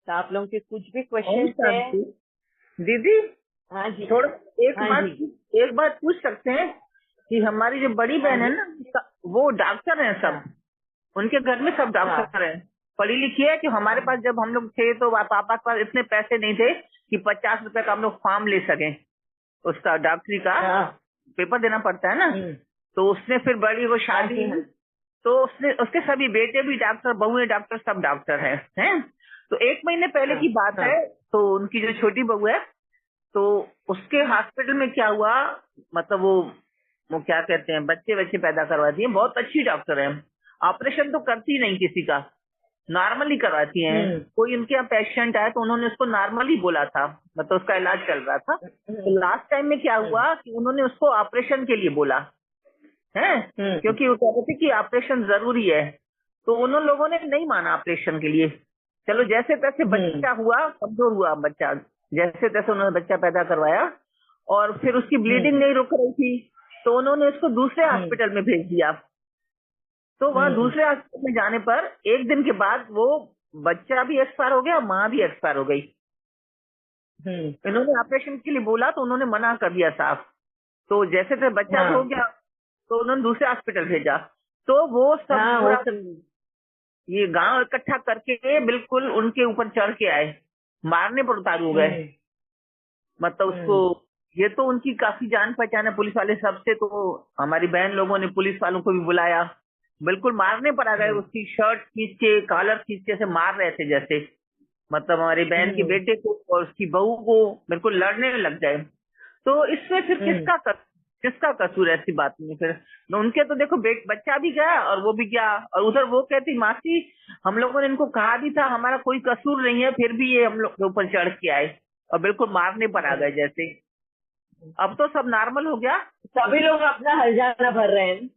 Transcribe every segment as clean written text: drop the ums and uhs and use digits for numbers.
तो आप लोगों के कुछ भी ओम क्वेश्चन है? शांति। दीदी हाँ जी। थोड़ा हाँ जी। एक बात पूछ सकते हैं कि हमारी जो बड़ी हाँ बहन है जी। ना, वो डॉक्टर है सब, हाँ उनके घर में सब हाँ। डॉक्टर हैं, पढ़ी लिखी है। कि हमारे हाँ पास जब हम लोग थे तो पापा के पास इतने पैसे नहीं थे कि 50 रुपए का हम लोग फॉर्म ले सकें, उसका डॉक्टरी का हाँ। पेपर देना पड़ता है ना। तो उसने फिर बड़ी वो हाँ शादी जी। हाँ हुई, तो उसने उसके सभी बेटे भी डॉक्टर, बहुएं डॉक्टर, सब डॉक्टर हैं। तो 1 महीने पहले हाँ। की बात हाँ। है, तो उनकी जो छोटी बहू है, तो उसके हॉस्पिटल में क्या हुआ, मतलब वो क्या कहते हैं, बच्चे बच्चे पैदा करवाती है, बहुत अच्छी डॉक्टर है। ऑपरेशन तो करती नहीं किसी का, नॉर्मली करवाती हैं। कोई उनके यहाँ पेशेंट आया तो उन्होंने उसको नॉर्मली बोला था, मतलब उसका इलाज चल रहा था। तो लास्ट टाइम में क्या हुआ कि उन्होंने उसको ऑपरेशन के लिए बोला है, क्योंकि वो कह रहे थे कि ऑपरेशन जरूरी है। तो उन लोगों ने नहीं माना ऑपरेशन के लिए। चलो जैसे तैसे बच्चा हुआ, कमजोर हुआ बच्चा, जैसे तैसे उन्होंने बच्चा पैदा करवाया, और फिर उसकी ब्लीडिंग नहीं रुक रही थी, तो उन्होंने उसको दूसरे हॉस्पिटल में भेज दिया। तो वहाँ दूसरे हॉस्पिटल में जाने पर 1 दिन के बाद वो बच्चा भी एक्सपायर हो गया, माँ भी एक्सपायर हो गई। इन्होंने ऑपरेशन के लिए बोला तो उन्होंने मना कर दिया साफ। तो जैसे थे बच्चा तो हो गया, तो उन्होंने दूसरे हॉस्पिटल भेजा। तो वो सब हाँ। वो पूरा सब। ये गांव इकट्ठा करके बिल्कुल उनके ऊपर चढ़ के आए, मारने पर उतारू हो गए। मतलब उसको, ये तो उनकी काफी जान पहचान है पुलिस वाले सबसे, तो हमारी बहन लोगों ने पुलिस वालों को भी बुलाया, बिल्कुल मारने पर आ गए। उसकी शर्ट खींच के, कॉलर खींच के ऐसे मार रहे थे जैसे, मतलब हमारी बहन के बेटे को और उसकी बहू को बिल्कुल लड़ने लग गए। तो इसमें फिर किसका कसूर है ऐसी बात में? फिर उनके तो देखो बच्चा भी गया और वो भी गया, और उधर वो कहती मासी हम लोगों ने इनको कहा भी था हमारा कोई कसूर नहीं है, फिर भी ये हम लोग के ऊपर चढ़ के आए और बिल्कुल मारने पर आ गए जैसे। अब तो सब नॉर्मल हो गया, सभी लोग अपना हर्जाना भर रहे हैं।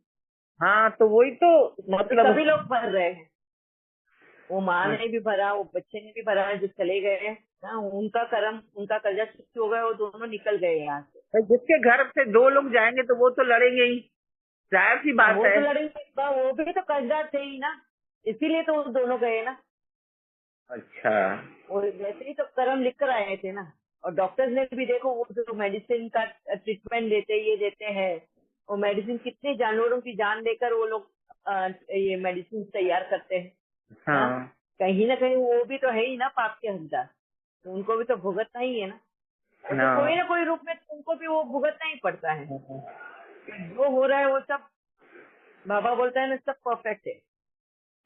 हाँ तो वही तो मतलब। सभी लोग भर रहे हैं। वो माँ हाँ, ने भी भरा, वो बच्चे ने भी भरा, जो चले गए हैं ना, उनका कर्म, उनका कर्जा चुकती हो गया, वो दोनों निकल गए यहाँ से। तो जिसके घर से 2 लोग जाएंगे तो वो तो लड़ेंगे ही, जाहिर सी हाँ, बात वो है। तो लड़ेंगे, वो भी तो कर्जदार थे ही ना, इसीलिए तो वो दोनों गए ना। अच्छा। वो वैसे ही तो कर्म लिख कर आए थे ना। और डॉक्टर्स ने भी देखो, वो जो मेडिसिन का ट्रीटमेंट देते हैं, वो मेडिसिन कितने जानवरों की जान लेकर वो लोग ये मेडिसिन तैयार करते हैं ना। हाँ कहीं ना कहीं वो भी तो है ही ना पाप के हकदार, तो उनको भी तो भुगतना ही है ना। वो तो कोई हाँ ना कोई रूप में उनको भी वो भुगतना ही पड़ता है। तो जो हो रहा है वो सब, बाबा बोलता है ना, सब परफेक्ट है।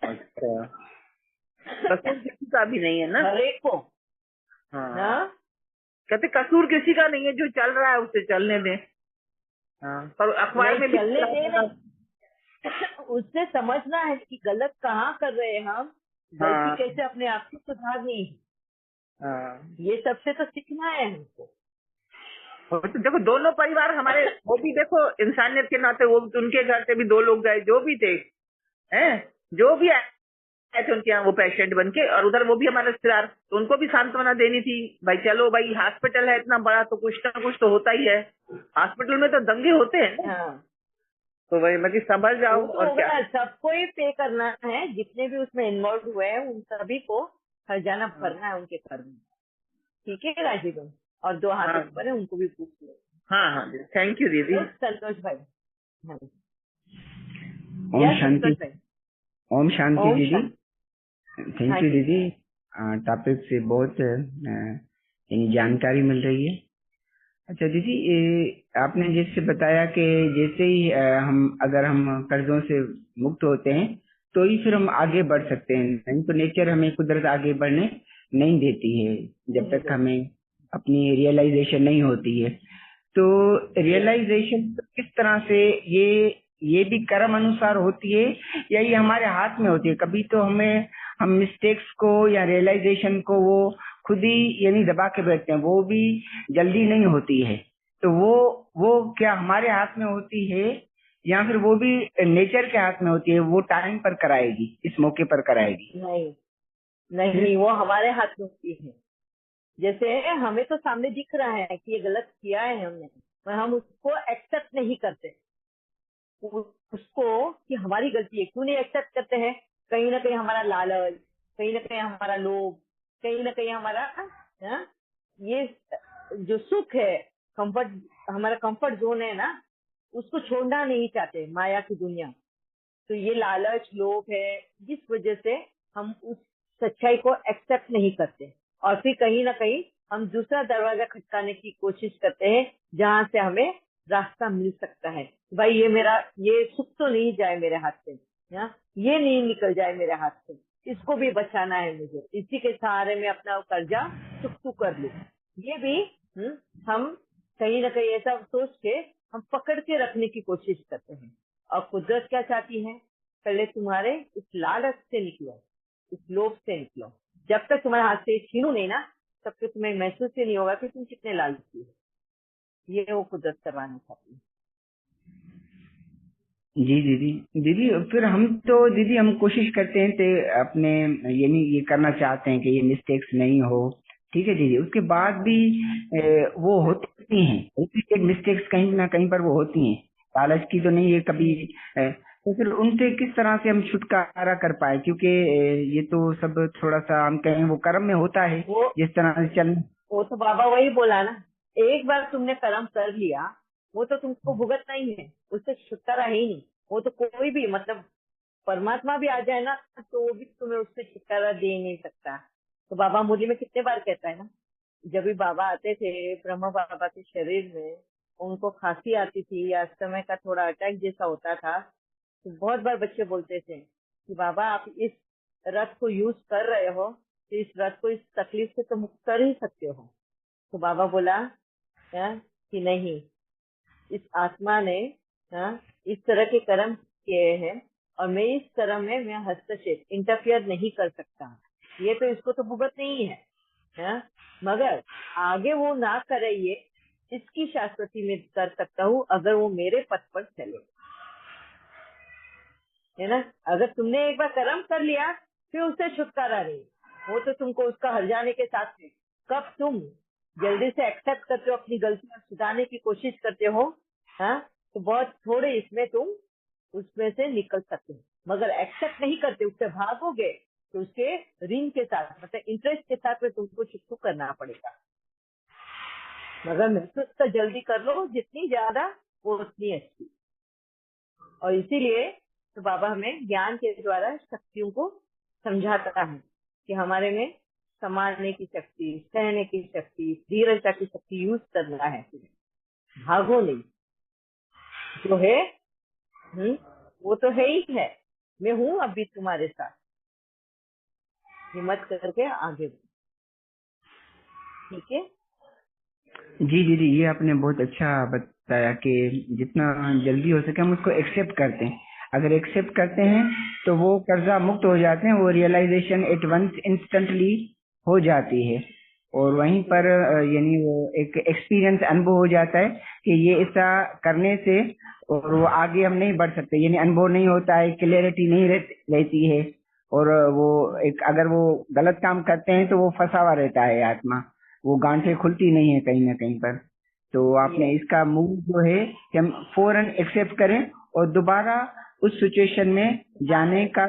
अच्छा, कसूर किसी का भी नहीं है ना। हर एक को ना। हाँ, कहते कसूर किसी का नहीं है, जो चल रहा है उसे चलने दें। हाँ, पर अखबार नहीं में भी चलने चला था। देना, उससे समझना है कि गलत कहाँ कर रहे हैं हम, गलती हाँ कैसे अपने आप को सुधारनी है, हाँ, ये सबसे तो सीखना है हमको। वो तो देखो दोनों परिवार हमारे, वो भी देखो इंसानियत के नाते, वो उनके घर से भी 2 लोग गए जो भी थे, हैं, जो भी आए थे उनके यहाँ वो पेशेंट बन के, और उधर वो भी हमारे रिश्तेदार, तो उनको भी सांत्वना देनी थी। भाई चलो भाई, हॉस्पिटल है इतना बड़ा तो कुछ ना कुछ तो होता ही है, हॉस्पिटल में तो दंगे होते हैं ना। हाँ, तो भाई मतलब समझ जाओ वो तो और होगा क्या। ना, सबको ही पे करना है, जितने भी उसमें इन्वॉल्व हुए हैं उन सभी को खजाना भरना है उनके कर्म में। ठीक है राजीव भाई, और 2 हाथ हाँ ऊपर है, उनको भी पूछ लो। हाँ हाँ, थैंक यू दीदी। संतोष भाई। हाँ। ओम यस शांति। संतोष भाई। ओम शांति ओम दीदी। शांति। हाँ थैंक यू जी। दीदी। टॉपिक से बहुत यानी जानकारी मिल रही है। अच्छा दीदी, आपने जैसे बताया कि जैसे ही हम कर्जों से मुक्त होते हैं तो ही फिर हम आगे बढ़ सकते हैं, नहीं तो नेचर हमें, कुदरत आगे बढ़ने नहीं देती है जब नहीं तक देते। हमें अपनी रियलाइजेशन नहीं होती है। तो यस। रियलाइजेशन किस तरह से, ये भी कर्म अनुसार होती है या ये हमारे हाथ में होती है? कभी तो हम मिस्टेक्स को या रियलाइजेशन को वो खुद ही यानी दबा के बैठते हैं, वो भी जल्दी नहीं होती है। तो वो क्या हमारे हाथ में होती है या फिर वो भी नेचर के हाथ में होती है? वो टाइम पर कराएगी, इस मौके पर कराएगी। नहीं नहीं, वो हमारे हाथ में होती है। जैसे हमें तो सामने दिख रहा है कि ये गलत किया है हमने, पर हम उसको एक्सेप्ट नहीं करते। उसको कि हमारी गलती है, क्यों नहीं एक्सेप्ट करते हैं? कहीं ना कहीं हमारा लालच, कहीं ना कहीं हमारा लोभ, कहीं ना कहीं हमारा हाँ, ये जो सुख है, कंफर्ट, हमारा कंफर्ट जोन है ना, उसको छोड़ना नहीं चाहते, माया की दुनिया। तो ये लालच लोभ है, जिस वजह से हम उस सच्चाई को एक्सेप्ट नहीं करते, और फिर कहीं ना कहीं हम दूसरा दरवाजा खटकाने की कोशिश करते हैं जहां से हमें रास्ता मिल सकता है। भाई ये मेरा, ये सुख तो नहीं जाए मेरे हाथ से, ये नहीं निकल जाए मेरे हाथ से, इसको भी बचाना है मुझे, इसी के सहारे में अपना कर्जा चुकतू कर लूं। ये भी हम कहीं ना कहीं ऐसा सोच के हम पकड़ के रखने की कोशिश करते हैं। और कुदरत क्या चाहती है, पहले तुम्हारे इस लालच से निकलो, इस लोभ से निकलो। जब तक तुम्हारे हाथ से छीनू नहीं ना, तब तक तुम्हें महसूस ही नहीं होगा कि तुम कितने लालची हो। ये वो कुदरत करवाना चाहती है। जी दीदी। दीदी फिर हम तो दीदी हम कोशिश करते हैं, ते अपने ये करना चाहते हैं कि ये मिस्टेक्स नहीं हो, ठीक है दीदी। उसके बाद भी वो होती हैं, रिपीटेड मिस्टेक्स कहीं ना कहीं पर वो होती हैं, लालच की तो नहीं है कभी। तो फिर उनसे किस तरह से हम छुटकारा कर पाए, क्योंकि ये तो सब थोड़ा सा हम कहें वो कर्म में होता है, वो जिस तरह से चल। वो तो बाबा वही बोला ना, एक बार तुमने कर्म कर लिया, वो तो तुमको भुगतना ही है, उससे छुटकारा है ही नहीं। वो तो कोई भी, मतलब परमात्मा भी आ जाए ना, तो वो भी तुम्हें उससे छुटकारा दे नहीं सकता। तो बाबा मुरली में कितने बार कहता है ना, जब भी बाबा आते थे ब्रह्मा बाबा के शरीर में, उनको खांसी आती थी या समय का थोड़ा अटैक जैसा होता था, तो बहुत बार बच्चे बोलते थे कि बाबा आप इस रथ को यूज कर रहे हो, तो इस रथ को इस तकलीफ से तो मुक्त कर ही सकते हो। तो बाबा बोला कि नहीं, इस आत्मा ने इस तरह के कर्म किए हैं, और मैं इस कर्म में मैं हस्तक्षेप इंटरफियर नहीं कर सकता। ये तो इसको तो भुगत नहीं है, मगर आगे वो ना करे, ये इसकी शाश्वती में कर सकता हूँ अगर वो मेरे पथ पर चले, है ना। अगर तुमने एक बार कर्म कर लिया, फिर उससे छुटकारा नहीं। वो तो तुमको उसका हर जाने के साथ में, कब तुम जल्दी से एक्सेप्ट करते हो, अपनी गलतियां सुधारने की कोशिश करते हो, तो बहुत थोड़े इसमें तुम उसमें से निकल सकते हो। मगर एक्सेप्ट नहीं करते, उससे भागोगे, तो उसके ऋण के साथ, मतलब इंटरेस्ट के साथ में तुमको चुकतू करना पड़ेगा। मगर महसूस तो जल्दी कर लो, जितनी ज्यादा वो उतनी अच्छी। और इसीलिए तो बाबा हमें ज्ञान के द्वारा शक्तियों को समझाता है कि हमारे में संभालने की शक्ति, सहने की शक्ति, धीरजता की शक्ति यूज करना है। भागो नहीं, जो है वो तो है ही है। मैं हूँ अभी तुम्हारे साथ, हिम्मत करके आगे बढ़ो, ठीक है। जी दीदी, ये आपने बहुत अच्छा बताया कि जितना जल्दी हो सके हम उसको एक्सेप्ट करते हैं। अगर एक्सेप्ट करते हैं तो वो कर्जा मुक्त हो जाते हैं, वो रियलाइजेशन एट वंस इंस्टेंटली हो जाती है, और वहीं पर यानी वो एक एक्सपीरियंस अनुभव हो जाता है कि ये ऐसा करने से, और वो आगे हम नहीं बढ़ सकते, यानी अनुभव नहीं होता है, क्लियरिटी नहीं रहती है, और वो एक अगर वो गलत काम करते हैं तो वो फंसा हुआ रहता है आत्मा, वो गांठें खुलती नहीं है कहीं ना कहीं पर। तो आपने इसका मूव जो है कि हम फौरन एक्सेप्ट करें और दोबारा उस सिचुएशन में जाने का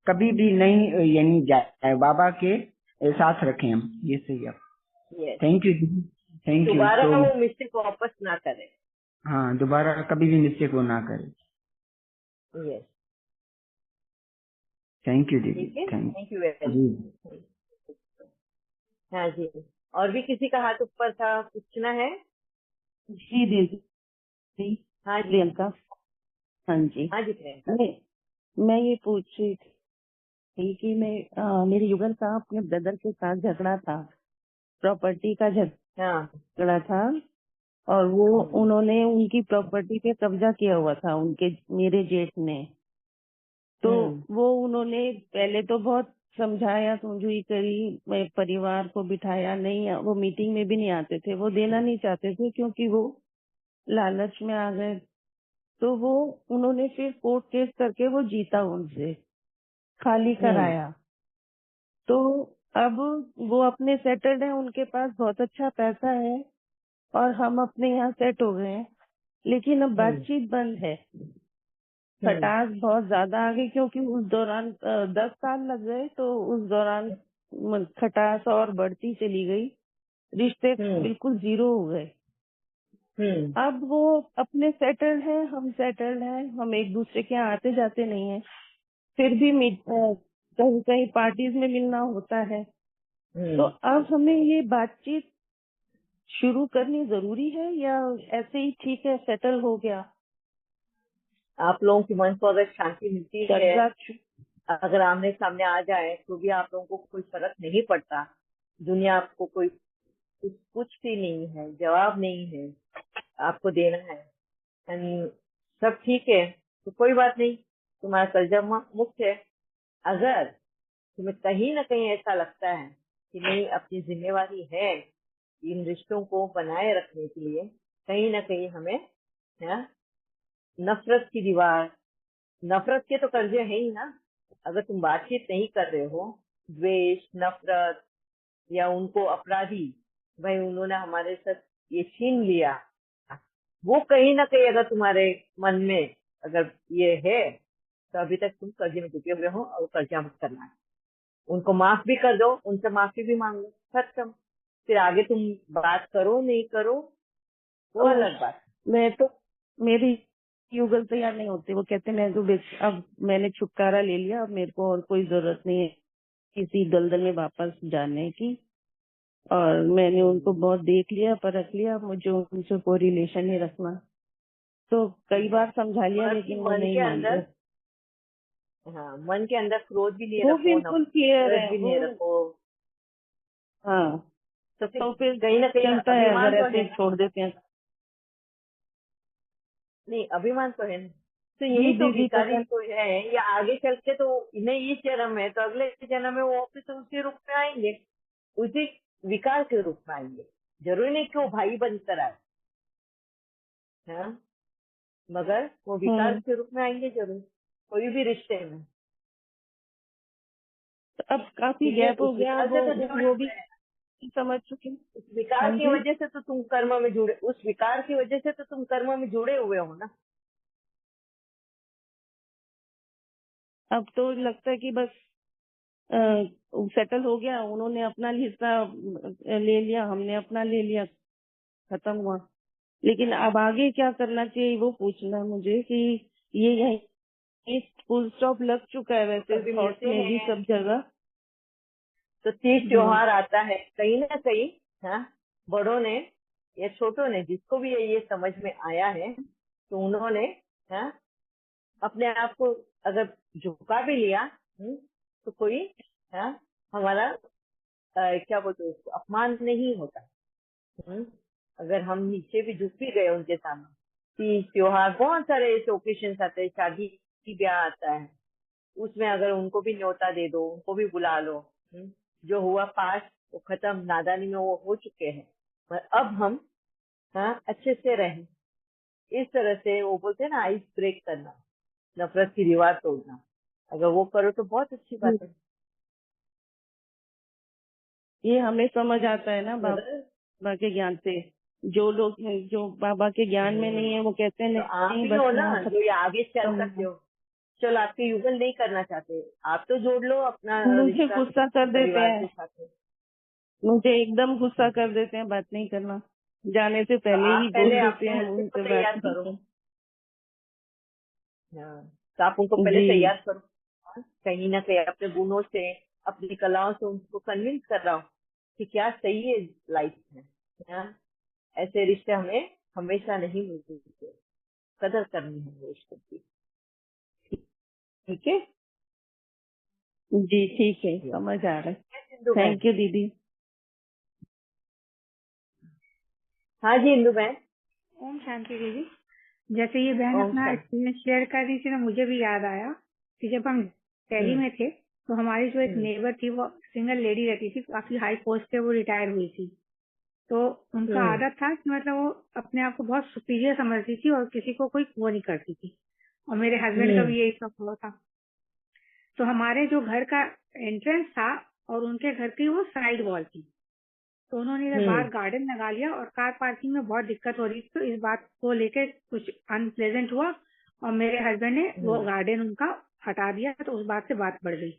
कभी भी नहीं यानी जाए, बाबा के साथ रखें हम, ये सही है। थैंक यू दीदी, थैंक यू। दोबारा तो वो मिस्टेक वापस ना करे। हाँ, दोबारा कभी भी मिस्टेक वो ना करे। यस, थैंक यू दीदी, ठीक है, थैंक थैंक यू वेरी जी। मच। हाँ जी, और भी किसी का हाथ ऊपर था, पूछना है? जी दीदी। हाँ जी, प्रियंका। हाँ जी। हाँ जी प्रियंका। मैं ये पूछ रही थी कि मेरे युगल का अपने ब्रदर के साथ झगड़ा था, प्रॉपर्टी का हाँ, झगड़ा था, और वो उन्होंने उनकी प्रॉपर्टी पे कब्जा किया हुआ था, उनके मेरे जेठ ने। तो वो उन्होंने पहले तो बहुत समझाया, समझुई करी, मैं परिवार को बिठाया, नहीं वो मीटिंग में भी नहीं आते थे, वो देना नहीं चाहते थे क्योंकि वो लालच में आ गए। तो वो उन्होंने फिर कोर्ट केस करके वो जीता, उनसे खाली कराया। तो अब वो अपने सेटल्ड है, उनके पास बहुत अच्छा पैसा है, और हम अपने यहाँ सेट हो गए हैं, लेकिन अब बातचीत बंद है। खटास बहुत ज्यादा आ गई, क्योंकि उस दौरान 10 साल लग गए, तो उस दौरान खटास और बढ़ती चली गई, रिश्ते हम्म बिल्कुल जीरो हो गए। हम्म अब वो अपने सेटल्ड है, हम सेटल्ड है, हम एक दूसरे के यहाँ आते जाते नहीं है, फिर भी कहीं कहीं पार्टीज में मिलना होता है। तो हम्म अब हमें ये बातचीत शुरू करनी जरूरी है या ऐसे ही ठीक है, सेटल हो गया? आप लोगों के मन को अगर शांति मिलती है, कर्जा अगर आमने सामने आ जाए तो भी आप लोगों को कोई फर्क नहीं पड़ता। दुनिया आपको कोई पूछती नहीं है, जवाब नहीं है आपको देना है, एंड सब ठीक है तो कोई बात नहीं, तुम्हारा कर्जा मुक्त है। अगर तुम्हें कहीं ना कहीं ऐसा लगता है कि नहीं, अपनी जिम्मेवारी है इन रिश्तों को बनाए रखने के लिए, कहीं ना कहीं हमें है, नफरत की दीवार, नफरत के तो कर्जे है ही ना। अगर तुम बातचीत नहीं कर रहे हो, द्वेष, नफरत, या उनको अपराधी, भाई उन्होंने हमारे साथ ये छीन लिया, वो कहीं ना कहीं अगर तुम्हारे मन में अगर ये है, तो अभी तक तुम कर्जे में डूबे हुए हो और कर्जा मत करना है। उनको माफ भी कर दो, उनसे माफी भी मांग लो, खत्म। फिर आगे तुम बात करो नहीं करो वो तो अलग बात। मैं तो मेरी युगल तैयार नहीं होते, वो कहते मैं तो अब मैंने छुटकारा ले लिया, अब मेरे को और कोई जरूरत नहीं है किसी दलदल में वापस जाने की, और मैंने उनको बहुत देख लिया, परख लिया, मुझे उनसे कोई रिलेशन नहीं रखना। तो कई बार समझा लिया लेकिन वो मन नहीं के मान अंदर, रहे। हाँ, मन के अंदर क्रोध भी नहीं वो रखो, बिल्कुल क्लियर नफरत है भी वो। नहीं रखो। हाँ, तो फिर तो फिर कहीं ना कहीं चलता है अभिमान अगर तो है ऐसे ना। छोड़ देते हैं। नहीं, अभिमान तो है ना। तो जी यही तो दीदी, तो विकारी तो है, ये आगे चल के तो इन्हें ये जन्म है तो अगले जन्म में वो वापिस उसी रूप में आएंगे, उसी विकार के रूप में आएंगे। जरूरी नहीं कि वो भाई बनकर आए, हाँ, मगर वो विकार के रूप में आएंगे जरूर, कोई भी रिश्ते में। तो अब काफी ठीक है, गैप हो उस गया, विकार से तो वो भी समझ चुके हैं। उस विकार हाँ की जी, वजह से तो तुम कर्म में जुड़े, उस विकार की वजह से तो तुम कर्म में जुड़े हुए हो ना। अब तो लगता है कि बस सेटल हो गया, उन्होंने अपना हिस्सा ले लिया, हमने अपना ले लिया, खत्म हुआ। लेकिन अब आगे क्या करना चाहिए वो पूछना है मुझे कि ये यही फुल स्टॉप लग चुका है वैसे कभी थॉट मिलते में भी हैं सब जगह। तो तीज हम्म, त्योहार आता है कहीं ना कहीं, हाँ, बड़ों ने या छोटों ने, जिसको भी ये समझ में आया है, तो उन्होंने, हाँ, अपने आप को अगर झुका भी लिया, तो कोई, हाँ, हमारा क्या बोलते हैं उसको, अपमान नहीं होता। हम्म, अगर हम नीचे भी झुक भी गए उनके सामने, तीज त्योहार बहुत सारे ऐसे ओकेशन आते हैं, शादी की ब्याह आता है, उसमें अगर उनको भी न्योता दे दो, उनको भी बुला लो। जो हुआ पास्ट वो खत्म, नादानी में वो हो चुके हैं, पर अब हम, हाँ, अच्छे से रहें। इस तरह से वो बोलते हैं ना, आइस ब्रेक करना, नफरत की दीवार तोड़ना, अगर वो करो तो बहुत अच्छी बात है। ये हमें समझ आता है ना मगर बाबा के ज्ञान से। जो लोग जो बाबा के ज्ञान में नहीं है वो कहते हैं तो आप नहीं ही बस हो ना यहाँ जो ये आगे चल खत्म सकते हुआ। हो। चलो, आपके युगल नहीं करना चाहते, आप तो जोड़ लो अपना मुझे रिश्ता गुस्सा कर देते परिवार हैं, के साथ में। मुझे एकदम गुस्सा कर देते हैं, बात नहीं करना, जाने से तो पहले आप ही पहले बोल देते अपने हैं हस्बैंड को उनसे बात तैयार नहीं करो, कर। हाँ, तो आप उनको पहले जी तैयार करो, हाँ, कहीं ना कहीं अपने गुणों से, अपनी कलाओं से उनको कन्विंस कर रहा हूँ कि क्या सही है लाइफ में, हाँ, ऐसे रिश्ते हमें हमेशा नहीं मिलते, कदर करनी है रिश्तों की। ठीक है, जी, ठीक है, या समझ आ रहा है। सिंधु बहन। थैंक यू दीदी। हाँ जी इंदु बहन। ओम शांति दीदी। जैसे ये बहन ओम अपना शांति। एक्सपीरियंस शेयर कर रही थी ना, मुझे भी याद आया कि जब हम दिल्ली हम्म में थे तो हमारी जो एक हम्म नेबर थी, वो सिंगल लेडी रहती थी, काफी हाई पोस्ट पे वो रिटायर हुई थी। तो उनका हम्म आदत था कि मतलब वो अपने आप को बहुत सुपीरियर समझती थी और किसी को कोई वो नहीं करती थी। और मेरे हस्बैंड का हम्म भी यही स्वभाव था। तो हमारे जो घर का एंट्रेंस था और उनके घर की वो साइड वॉल थी, तो उन्होंने इधर हम्म बाहर गार्डन लगा लिया और कार पार्किंग में बहुत दिक्कत हो रही थी। तो इस बात को लेकर कुछ अनप्लेजेंट हुआ और मेरे हस्बैंड ने वो हम्म गार्डन उनका हटा दिया, तो उस बात से बात बढ़ गई।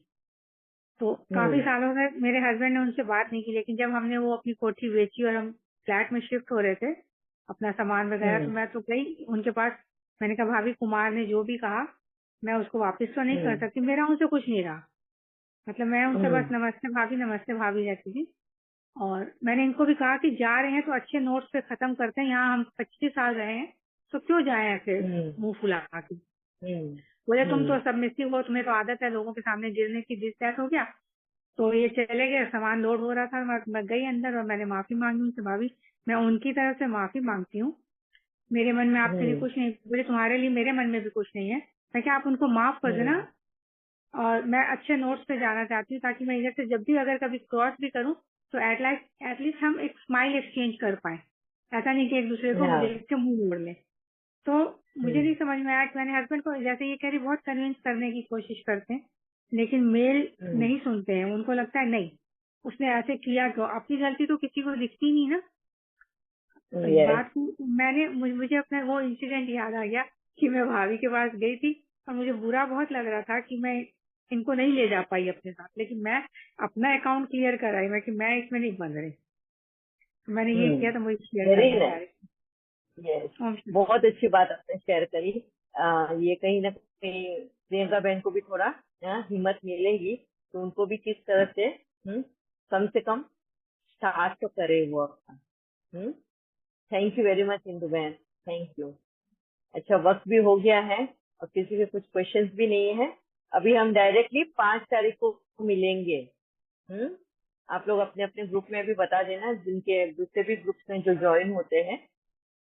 तो काफी सालों से मेरे हस्बैंड ने उनसे बात नहीं की, लेकिन जब हमने वो अपनी कोठी बेची और हम फ्लैट में शिफ्ट हो रहे थे अपना सामान वगैरह, तो मैं तो गई उनके पास। मैंने कहा भाभी कुमार ने जो भी कहा मैं उसको वापस तो नहीं कर सकती, मेरा उनसे कुछ नहीं रहा, मतलब मैं उनसे बस नमस्ते भाभी रहती थी। और मैंने इनको भी कहा कि जा रहे हैं तो अच्छे नोट्स पे खत्म करते हैं, यहाँ हम 25 साल रहे हैं तो क्यों जाए ऐसे मुंह फुला के। बोले तुम तो सबमिसिव हो, तुम्हें तो आदत है लोगों के सामने गिरने की, डिस्टैच हो गया। तो ये चले गए, सामान लोड हो रहा था, मैं गई अंदर और मैंने माफी मांगी उनसे, भाभी मैं उनकी तरफ से माफी मांगती हूँ, मेरे मन में आपके लिए कुछ नहीं। बोले तुम्हारे लिए मेरे मन में भी कुछ नहीं है। मैं क्या आप उनको माफ कर देना, और मैं अच्छे नोट्स पे जाना चाहती हूँ ताकि मैं इधर से जब भी अगर कभी क्रॉस भी करूँ तो एटलीस्ट हम एक स्माइल एक्सचेंज कर पाए, ऐसा नहीं कि एक दूसरे को देख के मुंह मोड़ ले। तो मुझे नहीं समझ में आया कि मैंने हस्बैंड को जैसे ये कह रही बहुत कन्विंस करने की कोशिश करते हैं, लेकिन मेल नहीं सुनते हैं, उनको लगता है नहीं उसने ऐसे किया क्यों, अपनी गलती तो किसी को दिखती नहीं ना। बात मैंने मुझे अपना वो इंसिडेंट याद आ गया कि मैं भाभी के पास गई थी और मुझे बुरा बहुत लग रहा था कि मैं इनको नहीं ले जा पाई अपने साथ, लेकिन मैं अपना अकाउंट क्लियर कराई, मैं कि मैं इसमें नहीं बंध रही, मैंने ये किया तो मुझे क्लियर बहुत अच्छी बात आपने शेयर करी। ये कहीं ना कहीं प्रियंका बहन को भी थोड़ा हिम्मत मिलेगी तो उनको भी किस तरह से कम से कम स्टार्ट तो करे वो अपना। Thank you very much Indu बहन, थैंक यू। अच्छा वक्त भी हो गया है और किसी के कुछ क्वेश्चंस भी नहीं है। अभी हम डायरेक्टली 5 तारीख को मिलेंगे। आप लोग अपने अपने ग्रुप में भी बता देना, जिनके दूसरे भी ग्रुप्स में जो ज्वाइन होते हैं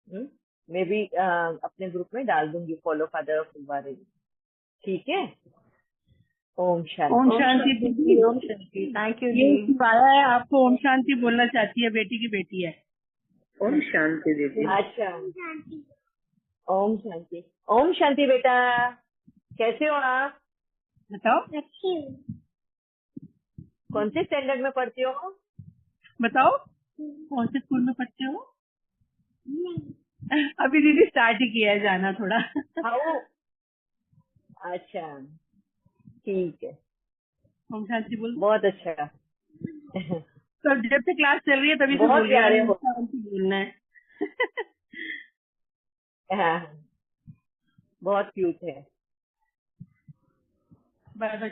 मैं भी अपने ग्रुप में डाल दूंगी फॉलो फादर ऑफ फुलवारी। ठीक है, ओम शांति। ओम शांति दीदी। ओम शांति, थैंक यू ये जी। पाया है आपको ओम शांति बोलना चाहती है, बेटी की बेटी है। ओम शांति दीदी। अच्छा ओम शांति। ओम शांति बेटा, कैसे हो आप? बताओ कौन से स्टैंडर्ड में पढ़ती हो? बताओ कौन से स्कूल में पढ़ते हो? अभी दीदी स्टार्ट ही किया है जाना थोड़ा। हाउ? अच्छा ठीक है, ओम शांति बोल। बहुत अच्छा। तो जब से क्लास चल रही है तभी से बहुत बोल रही प्यारे है, हो। शांति बोलना है। हाँ, बहुत क्यूट है। Bye bye.